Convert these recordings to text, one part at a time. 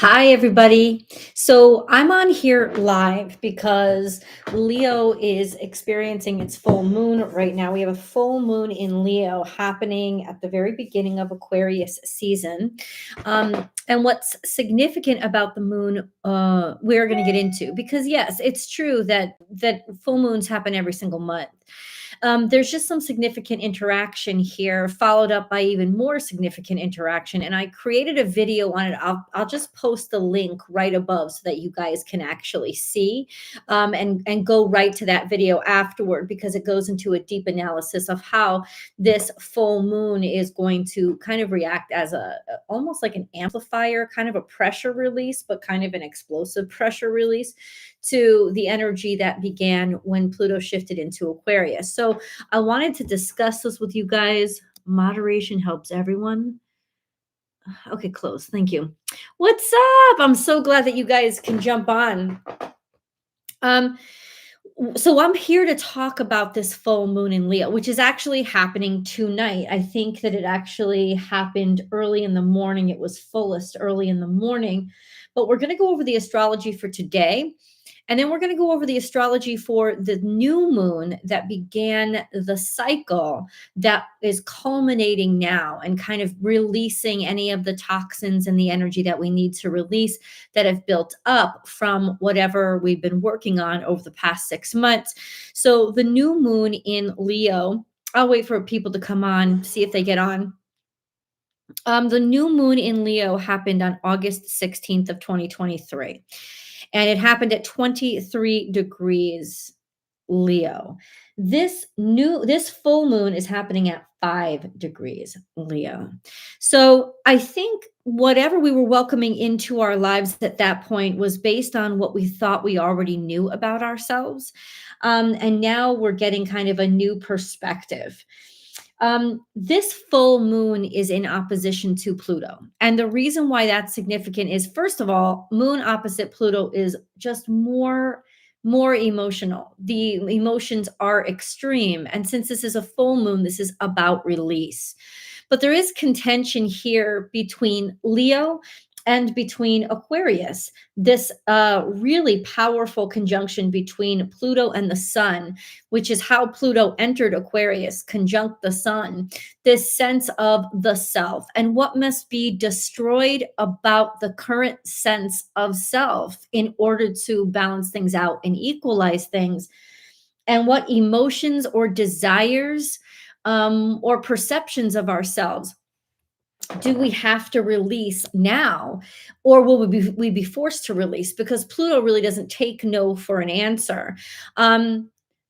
Hi, everybody. So I'm on here live because Leo is experiencing its full moon right now. We have a full moon in Leo happening at the very beginning of Aquarius season. And what's significant about the moon, we're going to get into because yes, it's true that full moons happen every single month. There's just some significant interaction here, followed up by even more significant interaction. And I created a video on it. I'll just post the link right above so that you guys can actually see and go right to that video afterward because it goes into a deep analysis of how this full moon is going to kind of react as almost like an amplifier, kind of a pressure release, but kind of an explosive pressure release to the energy that began when Pluto shifted into Aquarius. So I wanted to discuss this with you guys. Moderation helps everyone. Okay, close. Thank you. What's up? I'm so glad that you guys can jump on. Um, so I'm here to talk about this full moon in Leo, which is actually happening tonight. I think that it actually happened early in the morning. It was fullest early in the morning. But we're going to go over the astrology for today. And then we're going to go over the astrology for the new moon that began the cycle that is culminating now and kind of releasing any of the toxins and the energy that we need to release that have built up from whatever we've been working on over the past 6 months. So the new moon in Leo, I'll wait for people to come on, see if they get on. The new moon in Leo happened on August 16th of 2023, and it happened at 23 degrees Leo. This full moon is happening at 5 degrees Leo. So I think whatever we were welcoming into our lives at that point was based on what we thought we already knew about ourselves. And now we're getting kind of a new perspective. This full moon is in opposition to Pluto. And the reason why that's significant is, first of all, moon opposite Pluto is just more emotional. The emotions are extreme. And since this is a full moon, this is about release. But there is contention here between Leo and between Aquarius, this really powerful conjunction between Pluto and the sun, which is how Pluto entered Aquarius, conjunct the sun, this sense of the self and what must be destroyed about the current sense of self in order to balance things out and equalize things, and what emotions or desires or perceptions of ourselves do we have to release now, or will we be forced to release, because Pluto really doesn't take no for an answer.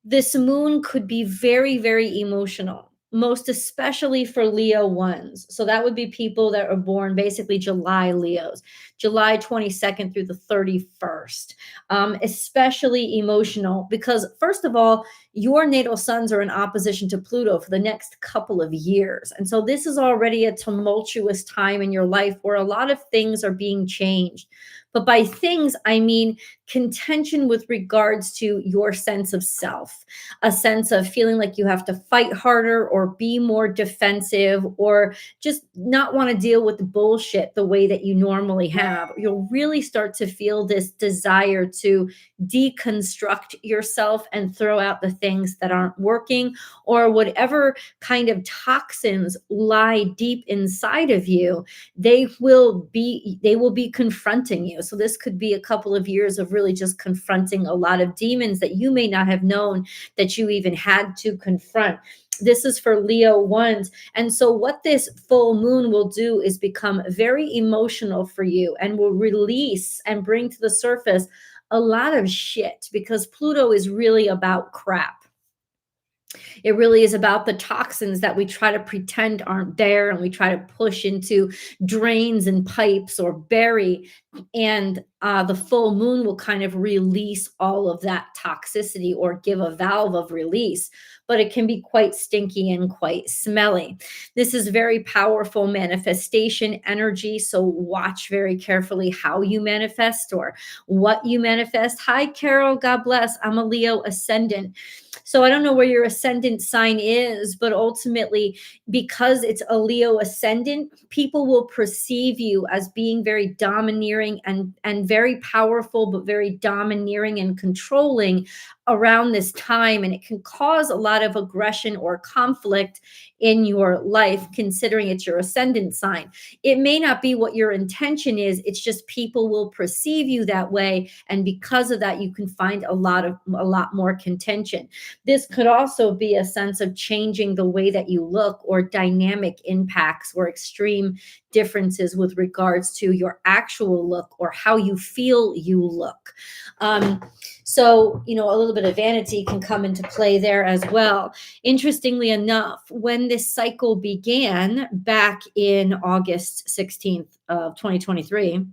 This moon could be very emotional, most especially for Leo ones. So that would be people that are born basically July Leos, July 22nd through the 31st. Especially emotional because, first of all, your natal suns are in opposition to Pluto for the next couple of years. And so this is already a tumultuous time in your life where a lot of things are being changed. But by things, I mean contention with regards to your sense of self, a sense of feeling like you have to fight harder or be more defensive or just not want to deal with the bullshit the way that you normally have. You'll really start to feel this desire to deconstruct yourself and throw out the things that aren't working, or whatever kind of toxins lie deep inside of you, they will be confronting you. So this could be a couple of years of really just confronting a lot of demons that you may not have known that you even had to confront. This is for Leo ones. And so what this full moon will do is become very emotional for you and will release and bring to the surface a lot of shit, because Pluto is really about crap. It really is about the toxins that we try to pretend aren't there and we try to push into drains and pipes or bury. And the full moon will kind of release all of that toxicity or give a valve of release. but it can be quite stinky and quite smelly. This is very powerful manifestation energy. So watch very carefully how you manifest or what you manifest. Hi, Carol. God bless. I'm a Leo ascendant. So I don't know where your ascendant sign is, but ultimately, because it's a Leo ascendant, people will perceive you as being very domineering and very powerful, but very domineering and controlling around this time. And it can cause a lot of aggression or conflict in your life, considering it's your ascendant sign. It may not be what your intention is. It's just people will perceive you that way. And because of that, you can find a lot more contention. This could also be a sense of changing the way that you look, or dynamic impacts or extreme differences with regards to your actual look or how you feel you look. So, a little bit of vanity can come into play there as well. Interestingly enough, when this cycle began back in August 16th of 2023,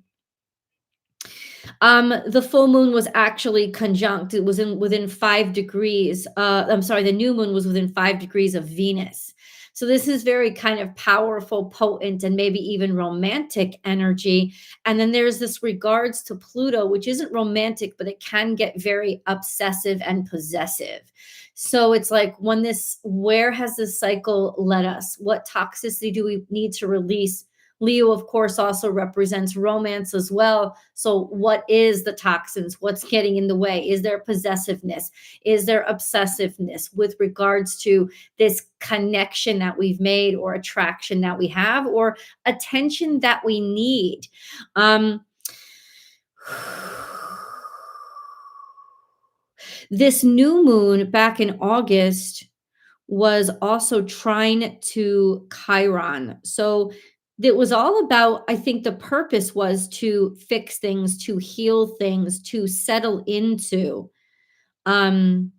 the full moon was actually conjunct. It was within 5 degrees. I'm sorry, the new moon was within 5 degrees of Venus. So this is very kind of powerful, potent, and maybe even romantic energy. And then there's this regards to Pluto, which isn't romantic, but it can get very obsessive and possessive. So it's like, where has this cycle led us? What toxicity do we need to release? Leo, of course, also represents romance as well. So, what is the toxins? What's getting in the way? Is there possessiveness? Is there obsessiveness with regards to this connection that we've made, or attraction that we have, or attention that we need? Um, this new moon back in August was also trine to Chiron. So it was all about, I think the purpose was to fix things, to heal things, to settle into. Um,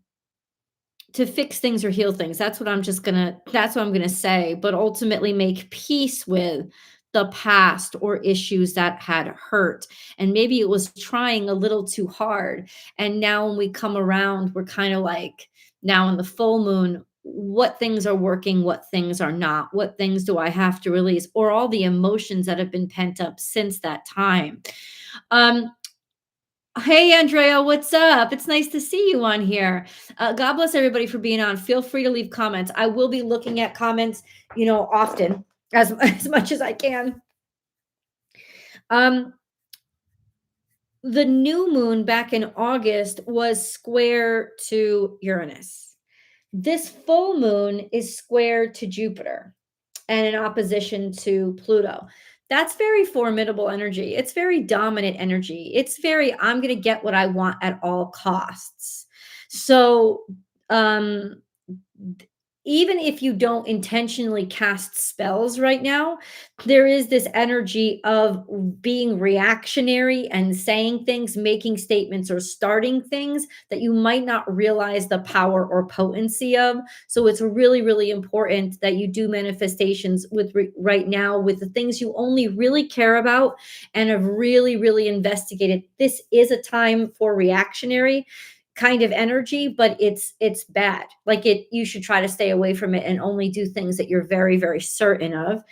to fix things or heal things. That's what I'm gonna say, but ultimately make peace with the past or issues that had hurt. And maybe it was trying a little too hard. And now when we come around, we're kind of like, now in the full moon, what things are working, what things are not, what things do I have to release, or all the emotions that have been pent up since that time. Um, Hey, Andrea, what's up? It's nice to see you on here. God bless everybody for being on. Feel free to leave comments. I will be looking at comments, often, as much as I can. Um, the new moon back in August was square to Uranus. This full moon is square to Jupiter and in opposition to Pluto. That's very formidable energy. It's very dominant energy. It's very, I'm going to get what I want at all costs. So, um, even if you don't intentionally cast spells right now, there is this energy of being reactionary and saying things, making statements, or starting things that you might not realize the power or potency of. So it's really, really important that you do manifestations right now with the things you only really care about and have really, really investigated. This is a time for reactionary kind of energy, but it's bad. Like, you should try to stay away from it and only do things that you're very, very certain of.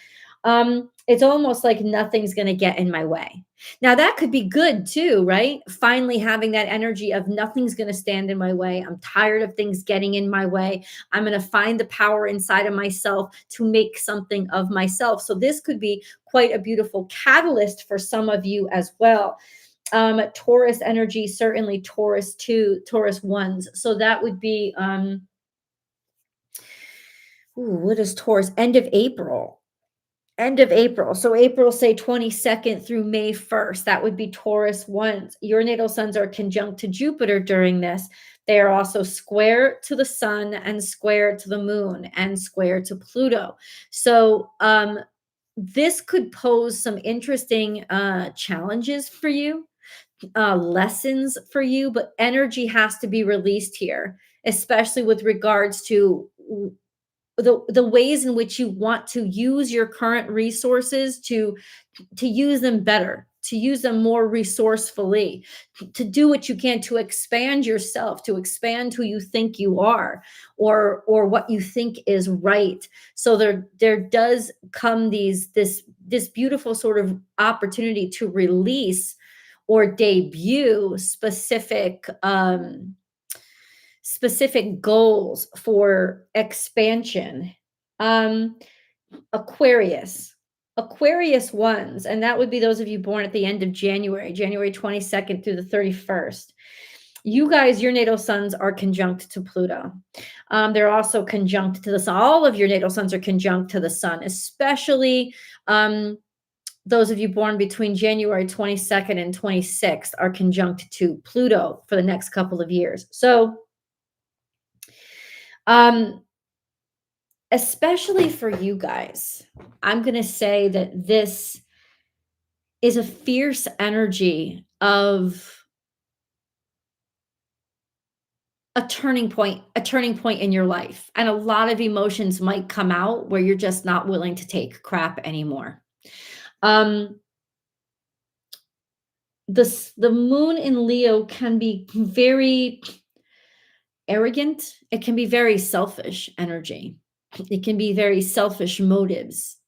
It's almost like nothing's going to get in my way. Now that could be good too, right? Finally having that energy of nothing's going to stand in my way. I'm tired of things getting in my way. I'm going to find the power inside of myself to make something of myself. So this could be quite a beautiful catalyst for some of you as well. Taurus energy, certainly Taurus 2, Taurus 1s. So that would be what is Taurus? End of April. End of April. So April, say 22nd through May 1st. That would be Taurus 1s. Your natal suns are conjunct to Jupiter during this. They are also square to the sun and square to the moon and square to Pluto. So this could pose some interesting challenges for you, lessons for you, but energy has to be released here, especially with regards to the ways in which you want to use your current resources to use them better, to use them more resourcefully, to do what you can to expand yourself, to expand who you think you are, or what you think is right. So there does come this beautiful sort of opportunity to release or debut specific goals for expansion. Um, Aquarius. Aquarius ones, and that would be those of you born at the end of January, January 22nd through the 31st. You guys, your natal suns are conjunct to Pluto. They're also conjunct to the sun. All of your natal suns are conjunct to the sun, especially those of you born between January 22nd and 26th are conjunct to Pluto for the next couple of years. So, um, especially for you guys, I'm going to say that this is a fierce energy of a turning point in your life. And a lot of emotions might come out where you're just not willing to take crap anymore. Um, the moon in Leo can be very arrogant. It can be very selfish energy. It can be very selfish motives.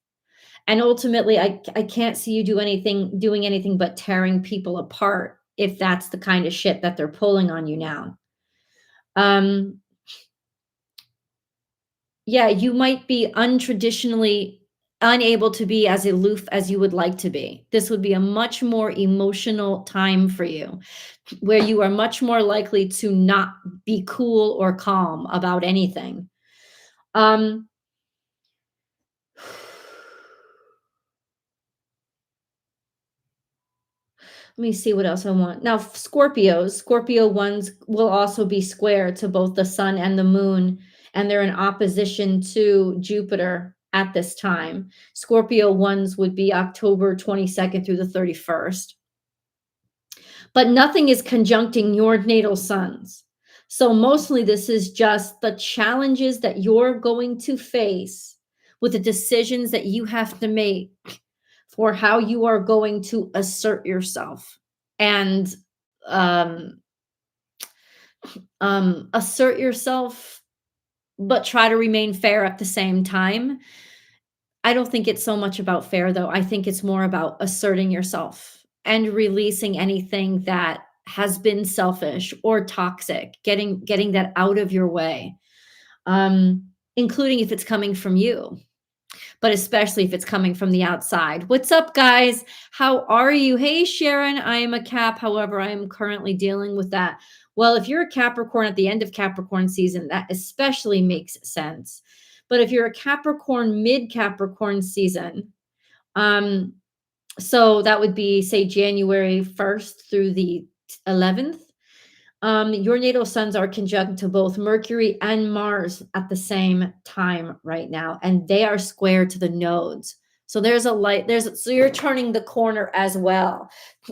And ultimately, I can't see you doing anything but tearing people apart if that's the kind of shit that they're pulling on you now. Um, yeah, you might be untraditionally unable to be as aloof as you would like to be. This would be a much more emotional time for you, where you are much more likely to not be cool or calm about anything. Um, Let me see what else I want. Now, Scorpio ones will also be square to both the sun and the moon, and they're in opposition to Jupiter at this time. Scorpio ones would be October 22nd through the 31st. But nothing is conjuncting your natal suns. So mostly this is just the challenges that you're going to face with the decisions that you have to make for how you are going to assert yourself and um, assert yourself, but try to remain fair at the same time. I don't think it's so much about fair, though. I think it's more about asserting yourself and releasing anything that has been selfish or toxic, getting that out of your way, um, including if it's coming from you, but especially if it's coming from the outside. What's up, guys? How are you? Hey, Sharon, I am a Cap. However, I am currently dealing with that. Well, if you're a Capricorn at the end of Capricorn season, that especially makes sense. But if you're a Capricorn mid Capricorn season, um, so that would be, say, January 1st through the 11th. Your natal suns are conjunct to both Mercury and Mars at the same time right now, and they are square to the nodes. So so you're turning the corner as well.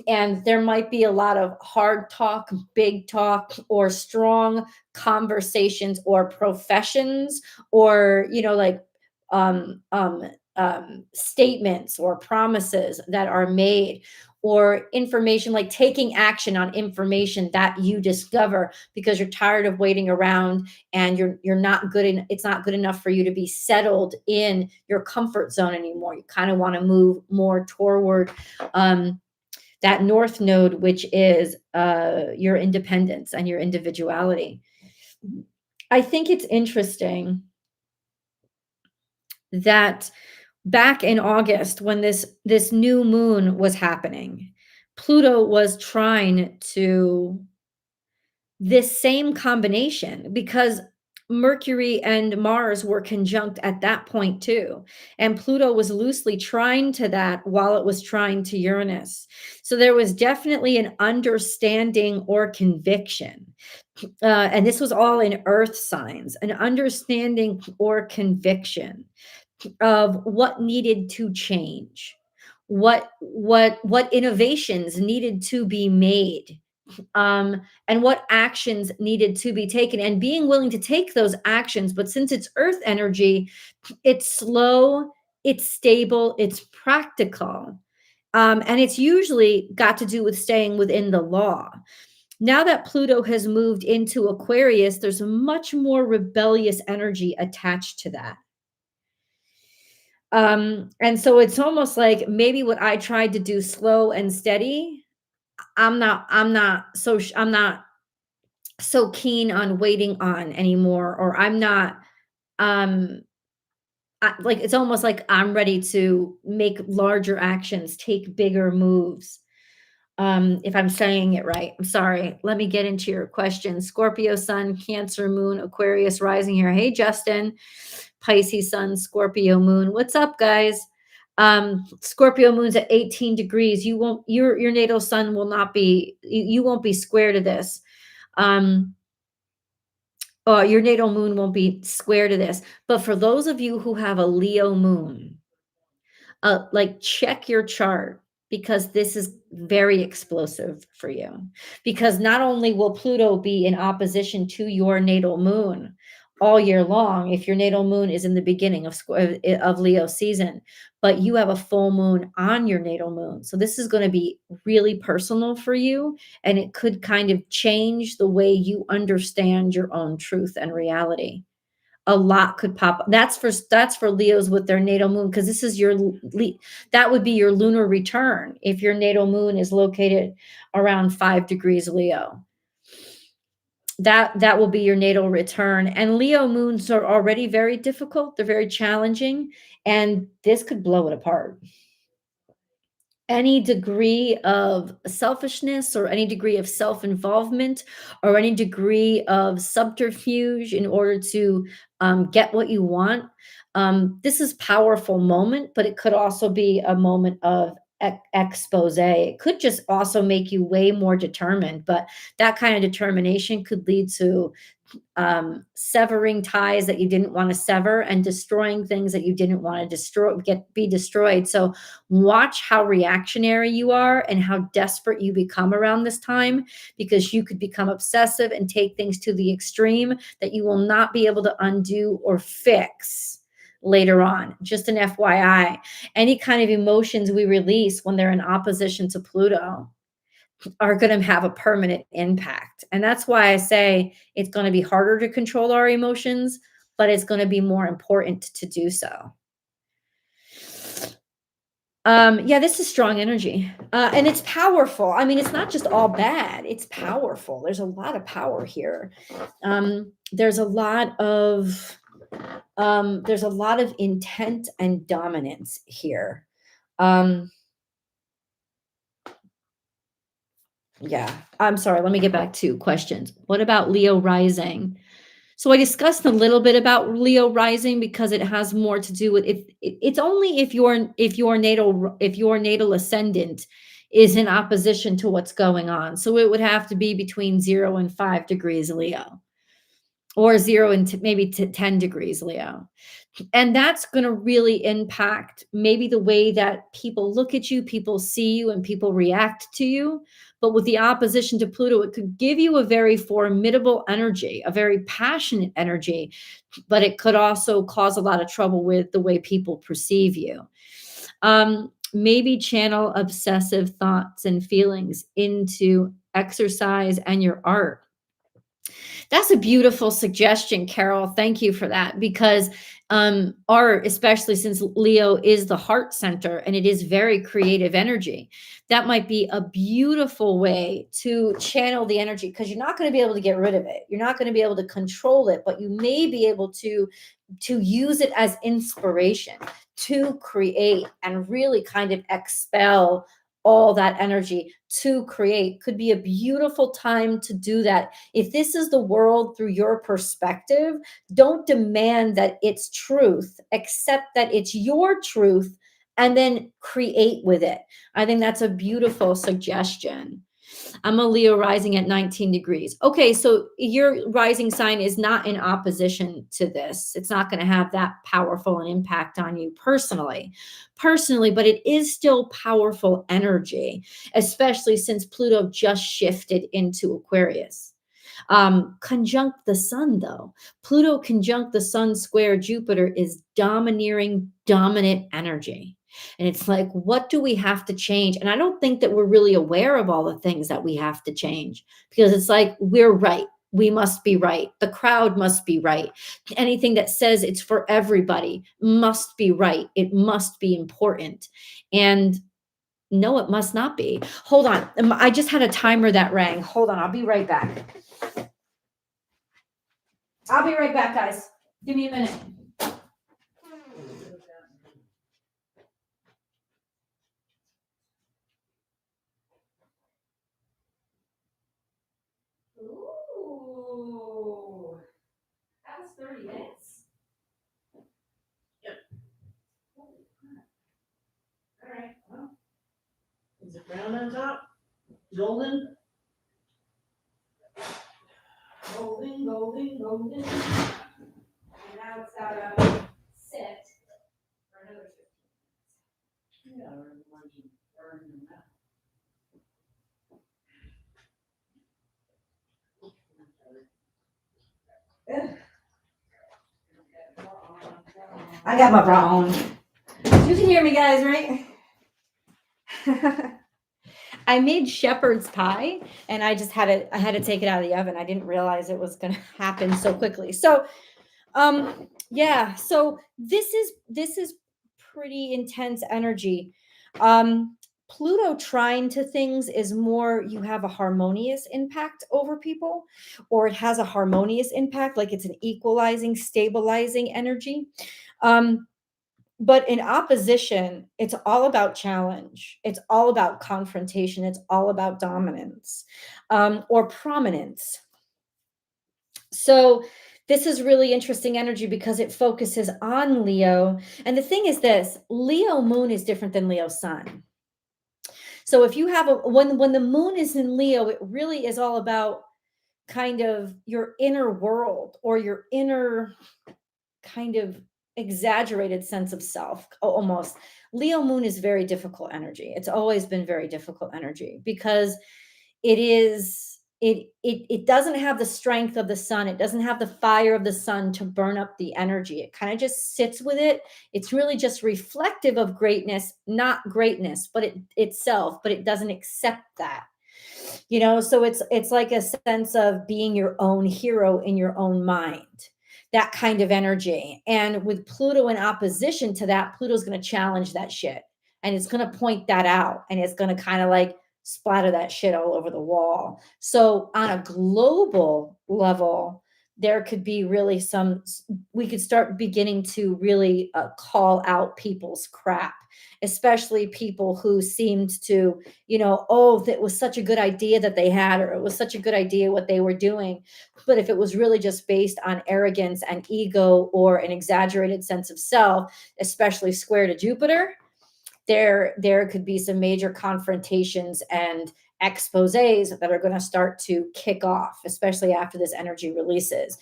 And there might be a lot of hard talk, big talk, or strong conversations or professions, or, um, um, statements or promises that are made, or information, like taking action on information that you discover because you're tired of waiting around, and you're not good in it's not good enough for you to be settled in your comfort zone anymore. You kind of want to move more toward that north node, which is your independence and your individuality. I think it's interesting that back in August, when this new moon was happening, Pluto was trine to this same combination, because Mercury and Mars were conjunct at that point too. And Pluto was loosely trine to that while it was trine to Uranus. So there was definitely an understanding or conviction. And this was all in earth signs, an understanding or conviction of what needed to change, what innovations needed to be made, and what actions needed to be taken, and being willing to take those actions. But since it's earth energy, it's slow, it's stable, it's practical. And it's usually got to do with staying within the law. Now that Pluto has moved into Aquarius, there's a much more rebellious energy attached to that. And so it's almost like maybe what I tried to do slow and steady, I'm not so keen on waiting on anymore, or I'm not um like it's almost like I'm ready to make larger actions, take bigger moves. If I'm saying it right. I'm sorry. Let me get into your question. Scorpio sun, Cancer moon, Aquarius rising here. Hey, Justin. Pisces sun, Scorpio moon. What's up, guys? Scorpio moon's at 18 degrees. Your natal sun will not be, you won't be square to this. Um, your natal moon won't be square to this. But for those of you who have a Leo moon, like check your chart because this is very explosive for you. Because not only will Pluto be in opposition to your natal moon all year long, if your natal moon is in the beginning of Leo season, but you have a full moon on your natal moon. So this is going to be really personal for you, and it could kind of change the way you understand your own truth and reality. A lot could pop up. That's for Leos with their natal moon, because this is that would be your lunar return if your natal moon is located around 5 degrees Leo. That will be your natal return. And Leo moons are already very difficult. They're very challenging, and this could blow it apart. Any degree of selfishness or any degree of self-involvement or any degree of subterfuge in order to get what you want. This is powerful moment, but it could also be a moment of expose. It could just also make you way more determined, but that kind of determination could lead to severing ties that you didn't want to sever and destroying things that you didn't want to be destroyed. So watch how reactionary you are and how desperate you become around this time, because you could become obsessive and take things to the extreme that you will not be able to undo or fix later on. Just an FYI, any kind of emotions we release when they're in opposition to Pluto are going to have a permanent impact. And that's why I say it's going to be harder to control our emotions, but it's going to be more important to do so. Yeah, this is strong energy. And it's powerful. I mean, it's not just all bad, it's powerful. There's a lot of power here. There's a lot of intent and dominance here. Yeah, I'm sorry. Let me get back to questions. What about Leo rising? So I discussed a little bit about Leo rising because it has more to do with it's only if your natal ascendant is in opposition to what's going on. So it would have to be between 0 and 5 degrees Leo, or 0 and maybe to 10 degrees Leo. And that's going to really impact maybe the way that people look at you, people see you, and people react to you. But with the opposition to Pluto, it could give you a very formidable energy, a very passionate energy, but it could also cause a lot of trouble with the way people perceive you. Maybe channel obsessive thoughts and feelings into exercise and your art. That's a beautiful suggestion, Carol. Thank you for that, because art, especially since Leo is the heart center and it is very creative energy, that might be a beautiful way to channel the energy, because you're not going to be able to get rid of it. You're not going to be able to control it, but you may be able to use it as inspiration to create and really kind of expel all that energy to create. Could be a beautiful time to do that. If this is the world through your perspective, don't demand that it's truth, accept that it's your truth and then create with it. I think that's a beautiful suggestion. I'm a Leo rising at 19 degrees. Okay, so your rising sign is not in opposition to this. It's not going to have that powerful an impact on you personally, but it is still powerful energy, especially since Pluto just shifted into Aquarius. Conjunct the sun, though. Pluto conjunct the sun square Jupiter is domineering, dominant energy. And it's like, what do we have to change? And I don't think that we're really aware of all the things that we have to change, because it's like, we're right. We must be right. The crowd must be right. Anything that says it's for everybody must be right. It must be important. And no, it must not be. Hold on. I just had a timer that rang. Hold on. I'll be right back. I'll be right back, guys. Give me a minute. Ooh, that was 30 minutes. Yep. Holy crap. All right. Well, is it brown on top? Golden? Golden, golden, golden. And now it's got to sit for another 15 minutes. Yeah, or burn them out. I got my bra on. You can hear me, guys, right? I made shepherd's pie, and I had to take it out of the oven. I didn't realize it was going to happen so quickly. So, yeah. So this is pretty intense energy. Pluto trine to things is more, you have a harmonious impact over people, or it has a harmonious impact, like it's an equalizing, stabilizing energy. Um, but in opposition, it's all about challenge. It's all about confrontation. It's all about dominance, or prominence. So this is really interesting energy because it focuses on Leo. And the thing is this, Leo moon is different than Leo sun. So if you have when the moon is in Leo, it really is all about kind of your inner world, or your inner kind of exaggerated sense of self, almost. Leo moon is very difficult energy. It's always been very difficult energy because it doesn't have the strength of the sun. It doesn't have the fire of the sun to burn up the energy. It kind of just sits with it. It's really just reflective of greatness, not greatness, but itself, but it doesn't accept that. So it's like a sense of being your own hero in your own mind, that kind of energy. And with Pluto in opposition to that, Pluto's going to challenge that shit, and it's going to point that out, and it's going to kind of like splatter that shit all over the wall. So on a global level, there could be really we could start beginning to really call out people's crap, especially people who seemed to, oh, that was such a good idea that they had, or it was such a good idea what they were doing. But if it was really just based on arrogance and ego, or an exaggerated sense of self, especially square to Jupiter, there could be some major confrontations and exposés that are going to start to kick off, especially after this energy releases.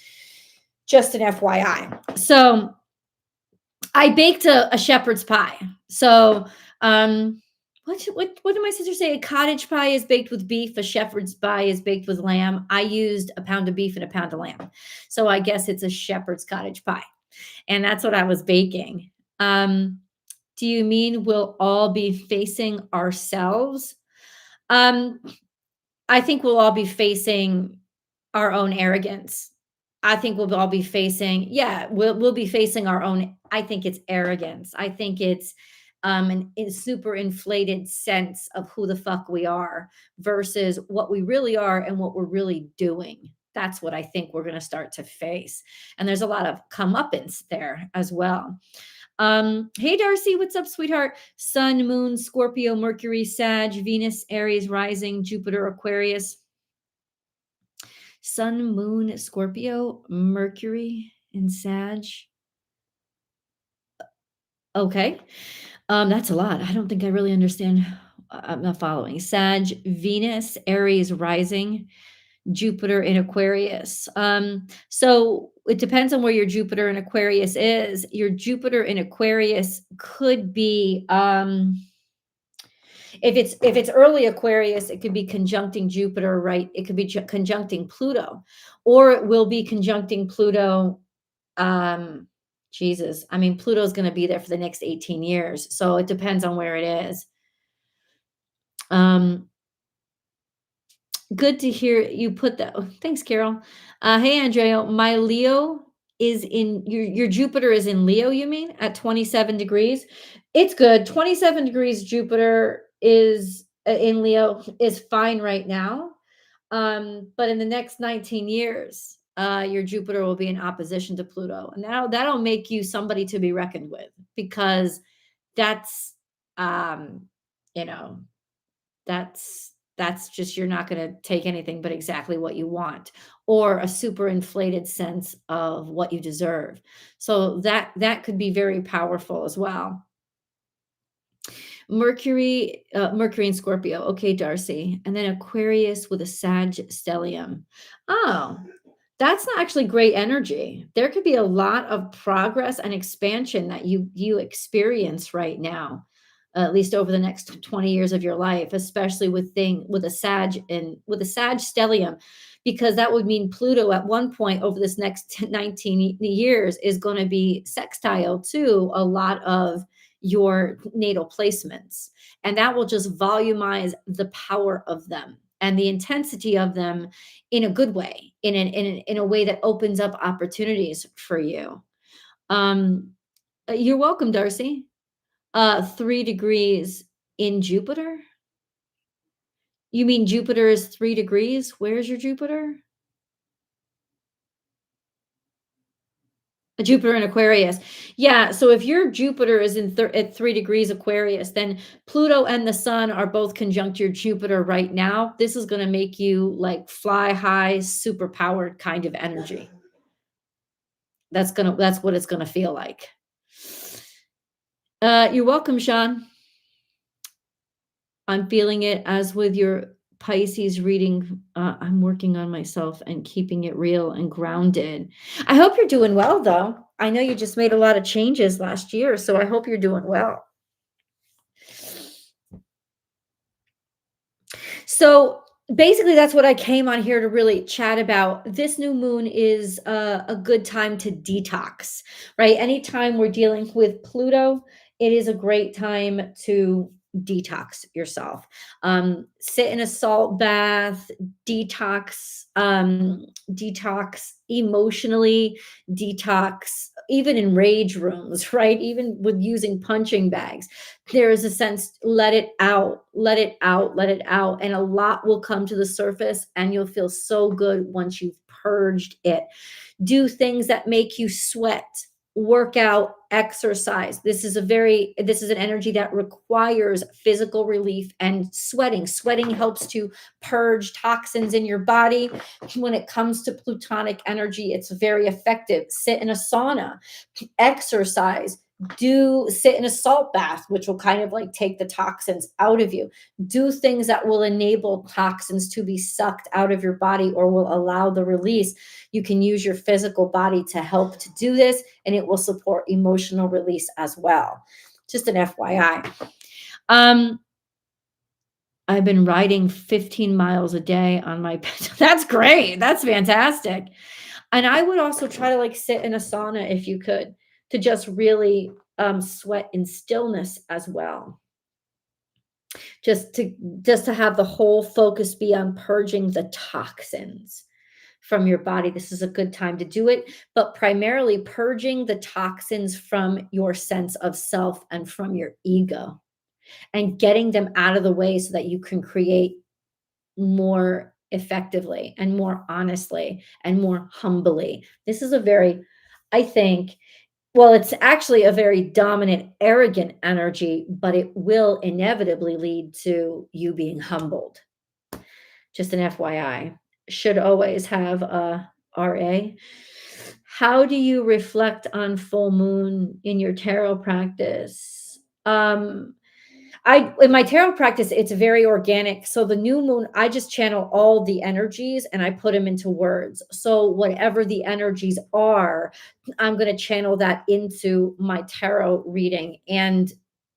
Just an FYI. So I baked a shepherd's pie. So what did my sister say? A cottage pie is baked with beef. A shepherd's pie is baked with lamb. I used a pound of beef and a pound of lamb. So I guess it's a shepherd's cottage pie. And that's what I was baking. Do you mean we'll all be facing ourselves? I think we'll all be facing our own arrogance. I think we'll all be facing, yeah, we'll be facing our own. I think it's arrogance. I think it's a super inflated sense of who the fuck we are versus what we really are and what we're really doing. That's what I think we're going to start to face. And there's a lot of comeuppance there as well. Hey Darcy, what's up, sweetheart? Sun, Moon, Scorpio, Mercury, Sag, Venus, Aries, rising, Jupiter, Aquarius. Sun, Moon, Scorpio, Mercury, and Sag. Okay. That's a lot. I don't think I really understand. I'm not following. Sag, Venus, Aries, rising, Jupiter in Aquarius. So it depends on where your Jupiter in Aquarius is. Your Jupiter in Aquarius could be, if it's early Aquarius, it could be conjuncting Jupiter, right? It could be conjuncting Pluto, or it will be conjuncting Pluto, um, Jesus. I mean, Pluto's going to be there for the next 18 years. So it depends on where it is. Um, Good to hear you put that. Oh, thanks, Carol. Hey, Andrea, my Leo is in your Jupiter is in Leo, you mean, at 27 degrees? It's good. 27 degrees Jupiter is in Leo is fine right now. But in the next 19 years, your Jupiter will be in opposition to Pluto. And that'll make you somebody to be reckoned with because that's um, you know, that's just you're not going to take anything but exactly what you want or a super inflated sense of what you deserve. So that could be very powerful as well. Mercury in Scorpio. Okay, Darcy. And then Aquarius with a Sag stellium. Oh, that's not actually great energy. There could be a lot of progress and expansion that you experience right now, at least over the next 20 years of your life, especially with a Sag stellium, because that would mean Pluto at one point over this next 19 years is going to be sextile to a lot of your natal placements. And that will just volumize the power of them and the intensity of them in a good way, in a way that opens up opportunities for you. Um, you're welcome, Darcy. 3 degrees in Jupiter? You mean Jupiter is 3 degrees? Where's your Jupiter? A Jupiter in Aquarius. Yeah, so if your Jupiter is at 3 degrees Aquarius, then Pluto and the Sun are both conjunct your Jupiter right now. This is going to make you like fly high, super powered kind of energy. That's what it's gonna feel like. You're welcome, Sean. I'm feeling it as with your Pisces reading. I'm working on myself and keeping it real and grounded. I hope you're doing well, though. I know you just made a lot of changes last year, so I hope you're doing well. So basically, that's what I came on here to really chat about. This new moon is a good time to detox, right? Anytime we're dealing with Pluto, it is a great time to detox yourself. Sit in a salt bath, detox, detox emotionally, detox, even in rage rooms, right? Even with using punching bags there is a sense let it out, let it out, let it out, and a lot will come to the surface and you'll feel so good once you've purged it. Do things that make you sweat, work out, exercise. This is an energy that requires physical relief and sweating. Sweating helps to purge toxins in your body. When it comes to plutonic energy, it's very effective. Sit in a sauna, exercise, do sit in a salt bath, which will kind of like take the toxins out of you. Do things that will enable toxins to be sucked out of your body or will allow the release. You can use your physical body to help to do this, and it will support emotional release as well. Just an FYI. I've been riding 15 miles a day on my that's great. That's fantastic. And I would also try to like sit in a sauna if you could to just really sweat in stillness as well. Just to have the whole focus be on purging the toxins from your body. This is a good time to do it, but primarily purging the toxins from your sense of self and from your ego and getting them out of the way so that you can create more effectively and more honestly and more humbly. This is a very, I think, well, it's actually a very dominant, arrogant energy, but it will inevitably lead to you being humbled. Just an FYI. Should always have a RA. How do you reflect on full moon in your tarot practice? I in my tarot practice, it's very organic. So the new moon, I just channel all the energies and I put them into words. So whatever the energies are, I'm going to channel that into my tarot reading. And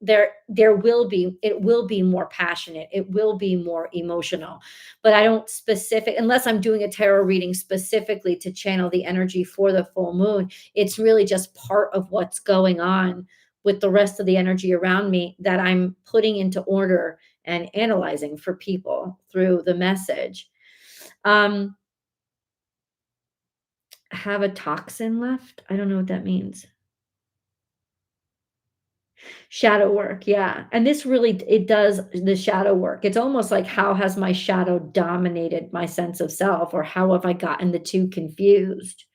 there will be it will be more passionate, it will be more emotional, but I don't specific unless I'm doing a tarot reading specifically to channel the energy for the full moon. It's really just part of what's going on with the rest of the energy around me that I'm putting into order and analyzing for people through the message. um have a toxin left, I don't know what that means. Shadow work, yeah, and this really it does the shadow work. It's almost like how has my shadow dominated my sense of self, or how have I gotten the 2 confused?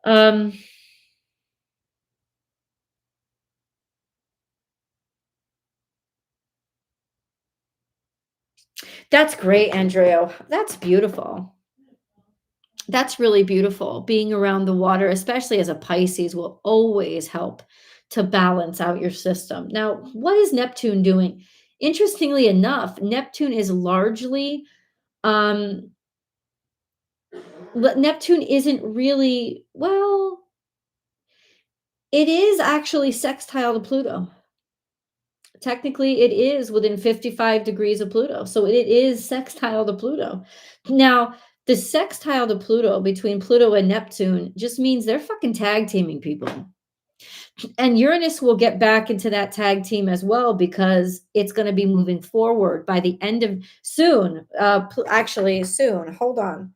Um, that's great, Andrea. That's beautiful. That's really beautiful. Being around the water, especially as a Pisces, will always help to balance out your system. Now, what is Neptune doing? Interestingly enough, Neptune is largely, um Neptune isn't really well, it is actually sextile to Pluto. Technically, it is within 55 degrees of Pluto, so it is sextile to Pluto. Now, the sextile to Pluto between Pluto and Neptune just means they're fucking tag teaming people. And Uranus will get back into that tag team as well because it's going to be moving forward by the end of soon. Actually, soon. Hold on.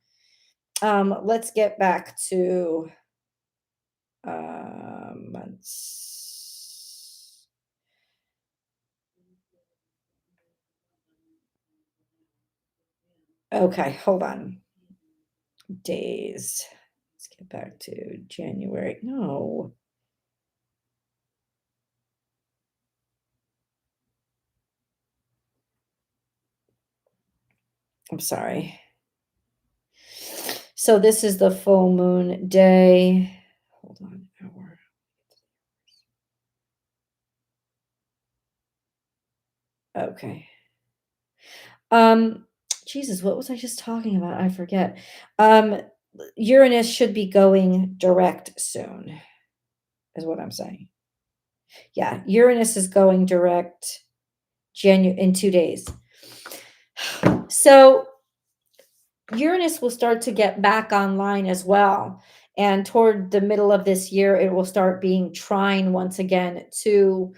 Let's get back to months. Okay, hold on. Days. Let's get back to January. No, I'm sorry. So this is the full moon day. Hold on, hour. Okay. Um, Jesus, what was I just talking about? I forget. Um, Uranus should be going direct soon, is what I'm saying. Yeah, Uranus is going direct in 2 days. So Uranus will start to get back online as well. And toward the middle of this year, it will start being trine once again to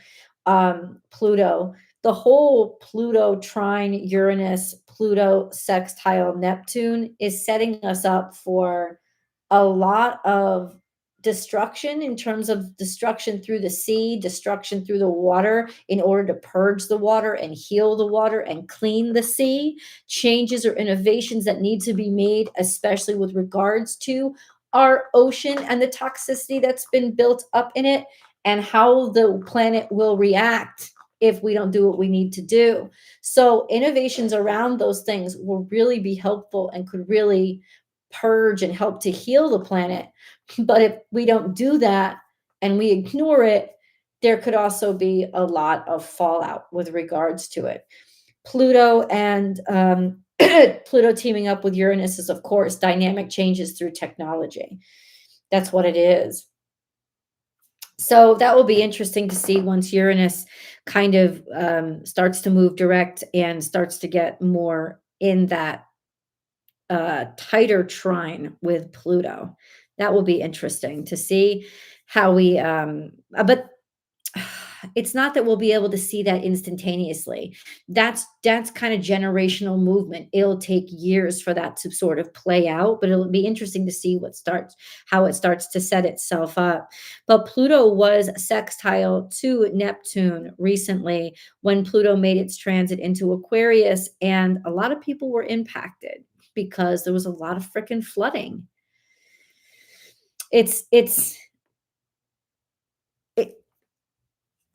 Pluto. The whole Pluto trine Uranus, Pluto sextile Neptune is setting us up for a lot of destruction in terms of destruction through the sea, destruction through the water in order to purge the water and heal the water and clean the sea, changes or innovations that need to be made, especially with regards to our ocean and the toxicity that's been built up in it, and how the planet will react if we don't do what we need to do. So, innovations around those things will really be helpful and could really purge and help to heal the planet. But if we don't do that and we ignore it, there could also be a lot of fallout with regards to it. Pluto and Pluto teaming up with Uranus is, of course, dynamic changes through technology. That's what it is. So that will be interesting to see once Uranus kind of starts to move direct and starts to get more in that tighter trine with Pluto. That will be interesting to see how but it's not that we'll be able to see that instantaneously. That's kind of generational movement. It'll take years for that to sort of play out, but it'll be interesting to see how it starts to set itself up. But Pluto was sextile to Neptune recently when Pluto made its transit into Aquarius, and a lot of people were impacted because there was a lot of freaking flooding. It's it,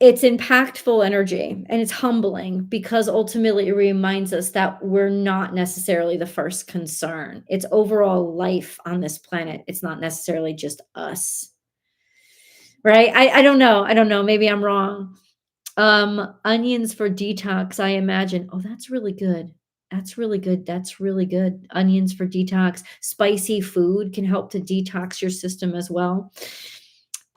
it's impactful energy, and it's humbling because ultimately it reminds us that we're not necessarily the first concern. It's overall life on this planet. It's not necessarily just us. Right? I don't know. I don't know. Maybe I'm wrong. Onions for detox, I imagine. Oh, that's really good. That's really good. That's really good. Onions for detox. Spicy food can help to detox your system as well.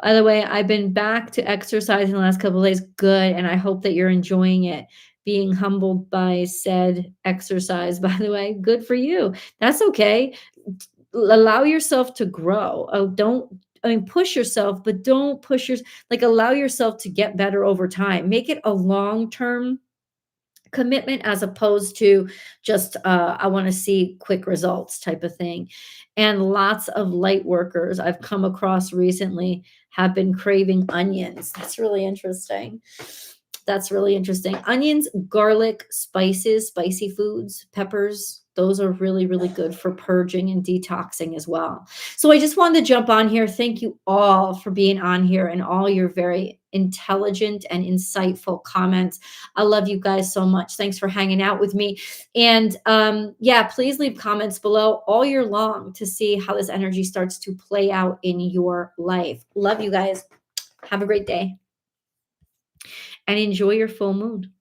By the way, I've been back to exercising the last couple of days. Good, and I hope that you're enjoying it. Being humbled by said exercise, by the way, good for you. That's okay. Allow yourself to grow. Oh, don't I mean push yourself, but don't push your like allow yourself to get better over time. Make it a long-term commitment as opposed to just I want to see quick results type of thing. And lots of light workers I've come across recently have been craving onions. That's really interesting. That's really interesting. Onions, garlic, spices, spicy foods, peppers, those are really, really good for purging and detoxing as well. So I just wanted to jump on here. Thank you all for being on here and all your very intelligent and insightful comments. I love you guys so much. Thanks for hanging out with me. And yeah, please leave comments below all year long to see how this energy starts to play out in your life. Love you guys. Have a great day and enjoy your full moon.